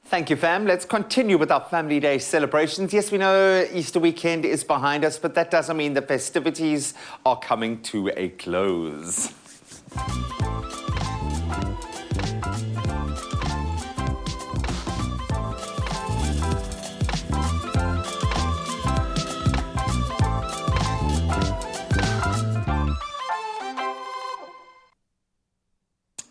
Thank you, fam. Let's continue with our Family Day celebrations. Yes, we know Easter weekend is behind us, but that doesn't mean the festivities are coming to a close.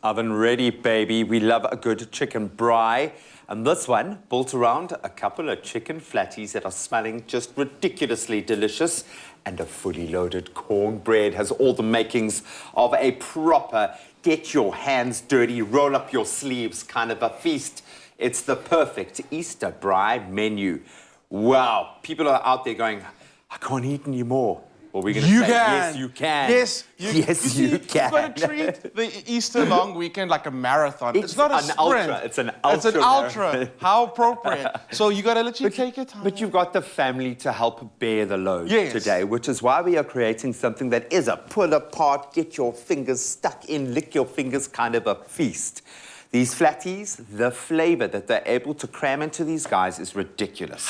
Oven ready, baby. We love a good chicken braai. And this one built around a couple of chicken flatties that are smelling just ridiculously delicious. And a fully loaded cornbread has all the makings of a proper get your hands dirty, roll up your sleeves kind of a feast. It's the perfect Easter braai menu. Wow, people are out there going, I can't eat any more. Well, we're going to say, yes, you can. Yes, you can. You've got to treat the Easter long weekend like a marathon. It's not a sprint. Ultra. It's an ultra. It's an ultra. How appropriate. So you got to literally take your time. But you've got the family to help bear the load Yes. today, which is why we are creating something that is a pull apart, get your fingers stuck in, lick your fingers kind of a feast. These flatties, the flavor that they're able to cram into these guys is ridiculous.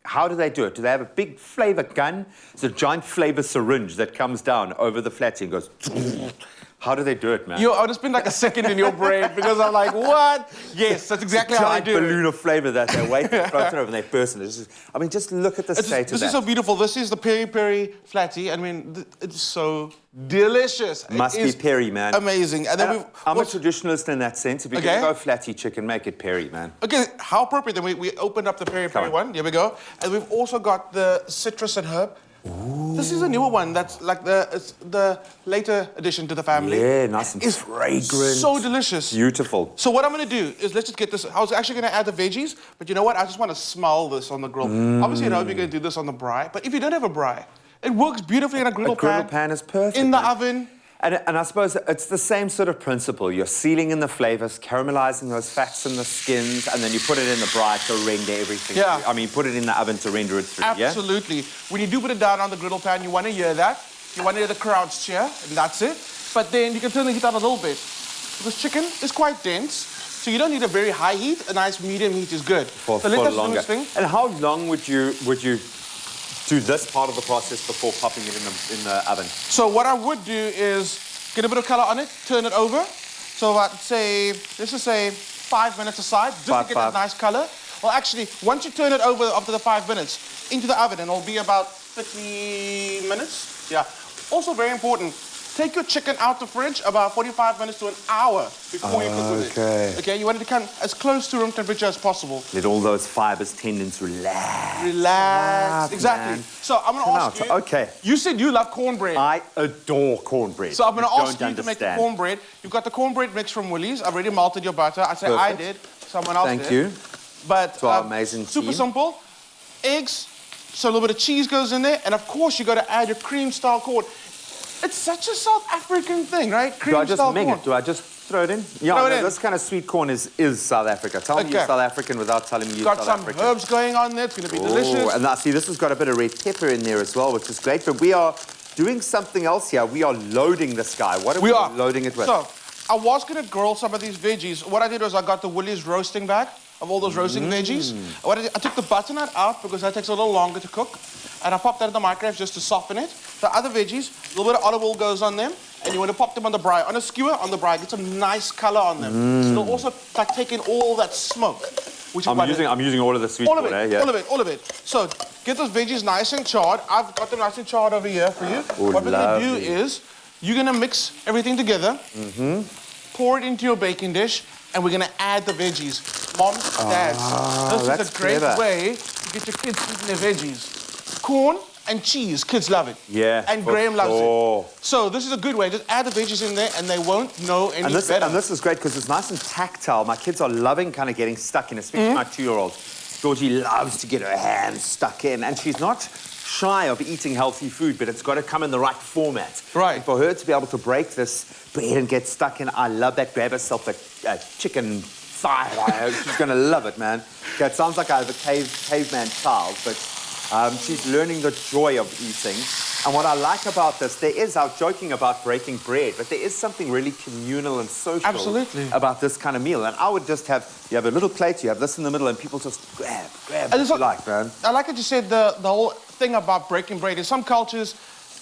How do they do it? Do they have a big flavor gun? It's a giant flavor syringe that comes down over the flatty and goes... How do they do it, man? I'll just spend like a second in your brain because I'm like, what? Yes, that's exactly how they do it. Giant balloon of flavor that they wait to float it over and they burst it. I mean, just look at the state of that. This is so beautiful. This is the peri-peri flatty. I mean, it's so delicious. Must be peri, man. Amazing. And then I'm a traditionalist in that sense. If you're going to go flatty chicken, make it peri, man. Okay, how appropriate. Then we opened up the peri-peri one. Here we go. And we've also got the citrus and herb. Ooh. This is a newer one that's like the later addition to the family. Yeah, nice and fragrant. So delicious. Beautiful. So what I'm going to do is let's just get this. I was actually going to add the veggies, but you know what? I just want to smell this on the grill. Obviously, you know, we're going to do this on the braai, but if you don't have a braai, it works beautifully in a griddle pan. A griddle pan is perfect. In the oven. And I suppose it's the same sort of principle. You're sealing in the flavors, caramelizing those fats and the skins, and then you put it in the braai to render everything. Yeah. I mean, put it in the oven to render it through, Absolutely. Yeah? When you do put it down on the griddle pan, you want to hear that. You want to hear the crowd cheer, and that's it. But then you can turn the heat down a little bit. Because chicken is quite dense, so you don't need a very high heat. A nice medium heat is good. So let us do this thing. And how long would you do this part of the process before popping it in the oven? So what I would do is get a bit of color on it, turn it over. So let's just say 5 minutes aside, just to get that nice color. Well, actually, once you turn it over after the 5 minutes, into the oven, and it'll be about 30 minutes. Yeah. Also very important, take your chicken out the fridge about 45 minutes to an hour before you cook with it. Okay, you want it to come as close to room temperature as possible. Let all those fibers, tendons relax. Relax. Exactly. Man. So I'm going to ask you. Okay. You said you love cornbread. I adore cornbread. So I'm going to ask you to make the cornbread. You've got the cornbread mix from Woolies. I've already melted your butter. I say I did. Someone else did. Thank you. But to our amazing super team. simple. Eggs. So a little bit of cheese goes in there, and of course you got to add your cream-style corn. It's such a South African thing, right? Cream-style corn. Do I just throw it in? Yeah, throw it in. This kind of sweet corn is South Africa. Tell me you're South African without telling me you're South African. Got some herbs going on there. It's going to be delicious. And see, this has got a bit of red pepper in there as well, which is great. But we are doing something else here. We are loading this guy. What are we loading it with? So I was going to grill some of these veggies. What I did was I got the Woolies roasting bag of all those roasting veggies. What I took the butternut out because that takes a little longer to cook. And I popped that in the microwave just to soften it. The other veggies, a little bit of olive oil goes on them. And you want to pop them on the braai, on a skewer, on the braai. Get some nice color on them. So they'll also take in all that smoke. Which I'm using all of the sweet corn, all of it. So get those veggies nice and charred. I've got them nice and charred over here for you. What we're going to do is, you're going to mix everything together. Pour it into your baking dish. And we're going to add the veggies. Moms, dads, this is a great way to get your kids eating their veggies. Corn and cheese, kids love it. Yeah. And Graham loves it. So this is a good way. Just add the veggies in there and they won't know any better. And this is great because it's nice and tactile. My kids are loving kind of getting stuck in, especially my 2-year-old. Georgie loves to get her hands stuck in, and she's not shy of eating healthy food, but it's got to come in the right format. Right. And for her to be able to break this bread and get stuck in, I love that. Grab herself a chicken thigh. She's going to love it, man. Okay, it sounds like I have a caveman child, but She's learning the joy of eating. And what I like about this, there is, I was joking about breaking bread, but there is something really communal and social Absolutely. about this kind of meal. And I would just have, you have a little plate, you have this in the middle, and people just grab what you like, man. I like what you said, the whole thing about breaking bread is some cultures,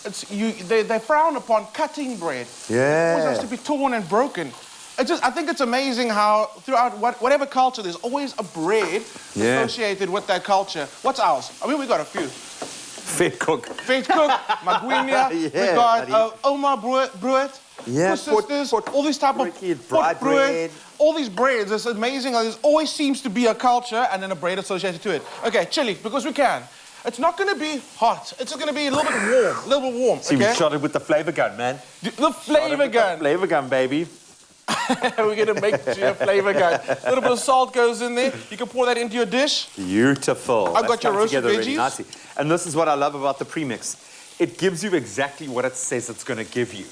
they frown upon cutting bread. Yeah. It always has to be torn and broken. I think it's amazing how throughout whatever culture, there's always a bread associated with that culture. What's ours? I mean, we got a few. Vet cook. Vet cook, Maguinia, we got Oma Brood, yeah, sisters, all these type of Braai bread. All these breads, it's amazing. There always seems to be a culture and then a bread associated to it. Okay, chili, because we can. It's not going to be hot. It's going to be a little bit warm, See, okay? we shot it with the flavor gun, man. The flavor gun. The flavor gun, baby. We're going to make you a flavor gun. A little bit of salt goes in there. You can pour that into your dish. Beautiful. I've got your roasted veggies. Really nicely. And this is what I love about the premix. It gives you exactly what it says it's going to give you.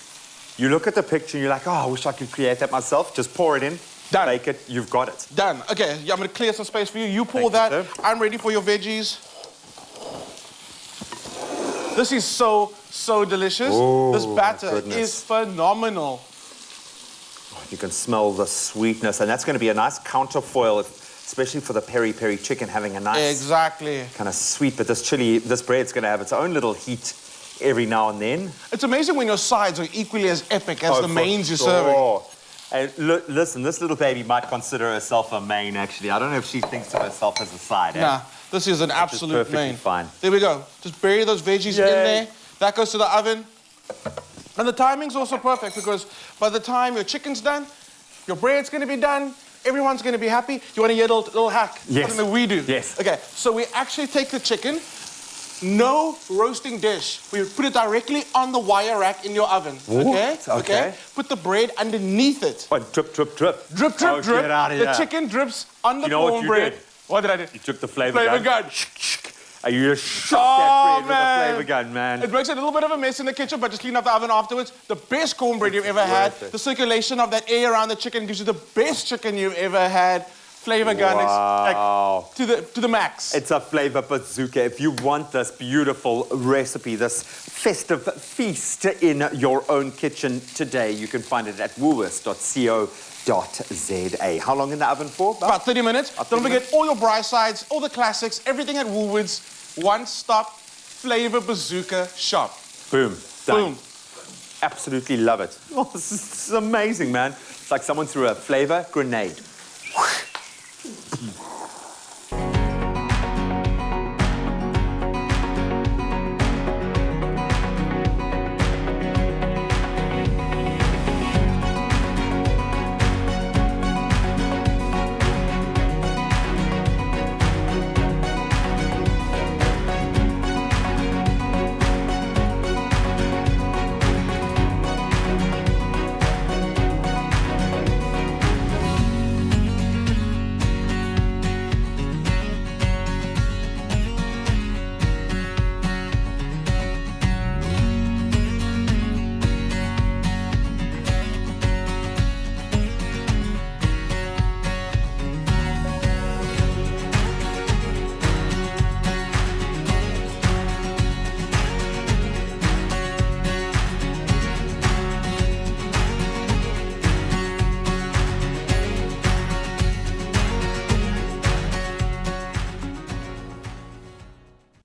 You look at the picture and you're like, oh, I wish I could create that myself. Just pour it in, Done. bake it, you've got it. Done. Okay, I'm going to clear some space for you. You pour that. I'm ready for your veggies. This is so delicious. Oh, this batter is phenomenal. You can smell the sweetness, and that's going to be a nice counterfoil, especially for the peri-peri chicken, having a nice kind of sweet. But this chili, this bread's going to have its own little heat every now and then. It's amazing when your sides are equally as epic as the mains you're serving. And listen, this little baby might consider herself a main, actually. I don't know if she thinks of herself as a side. Nah, this is an absolute main. Fine. There we go. Just bury those veggies in there. That goes to the oven. And the timing's also perfect because by the time your chicken's done, your bread's going to be done, everyone's going to be happy. You want to hear a little hack? Yes. Something that we do. Yes. Okay, so we actually take the chicken, no roasting dish. We put it directly on the wire rack in your oven. Okay? Okay. Put the bread underneath it. Oh, drip, drip, drip. Drip, drip, drip. Get out of here. The chicken drips on the cornbread. cornbread. What did I do? You took the flavor gun. You just shot that bread with a flavor gun, man. It makes a little bit of a mess in the kitchen, but just clean up the oven afterwards. The best cornbread you've ever had. The circulation of that air around the chicken gives you the best chicken you've ever had. Flavor gun to the max. It's a flavor bazooka. If you want this beautiful recipe, this festive feast in your own kitchen today, you can find it at woolworths.co.za. How long in the oven for? About 30 minutes. Don't forget all your braai sides, all the classics, everything at Woolworths. One-stop flavor bazooka shop. Boom. Done. Boom. Absolutely love it. Oh, this is amazing, man. It's like someone threw a flavor grenade.